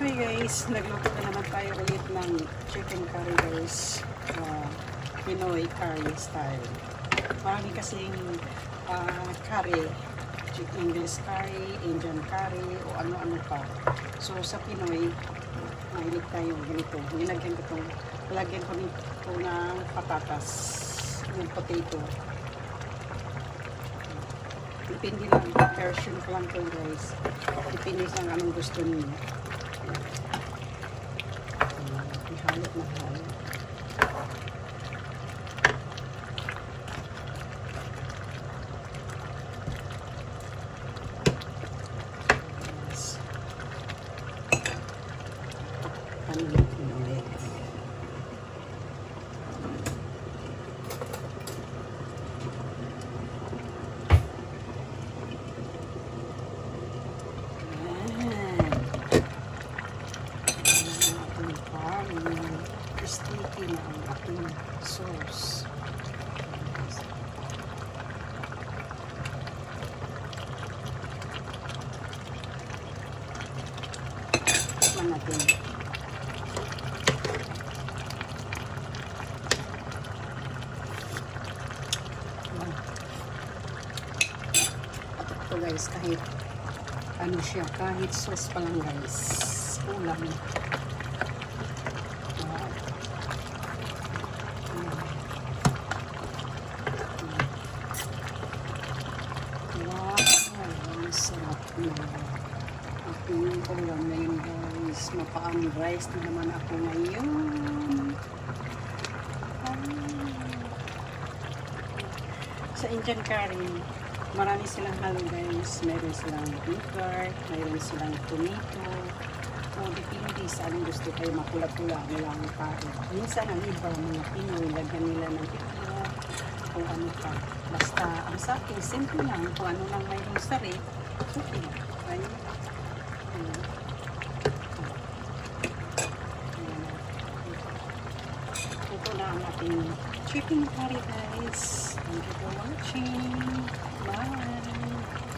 Hi guys, nagluto na naman tayo ulit ng chicken curry guys. Pinoy curry style. Marami kasing curry, English curry, Indian curry, o ano-ano pa. So sa Pinoy, mahilig tayo ganito. Nilagyan ko itong, lagyan ko nito ng patatas, ng potato. Depende lang, version ko lang to guys. Depende lang anong gusto niyo. Halot na halot. Yes. Ano natin ulit. Sticky na ang ating sauce. Tikman natin. At ito guys, kahit ano siya, kahit sauce pa lang guys, ulam. Sarap na aking ulam ngayon guys. Mapaan rice na naman ako ngayon. Sa Indian curry, marami silang halo guys. Meron silang vinegar, meron silang tomato. O depende sa anong gusto kayo, mapula-pula nila ang curry. Minsan ang iba mga Pinoy, lagyan nila ng pipino kung ano pa. Basta ang sa akin, simple lang. Kung ano lang mayroong sari, okay. Ayun. Ito na ang ating chicken curry guys. Thank you for watching. Bye!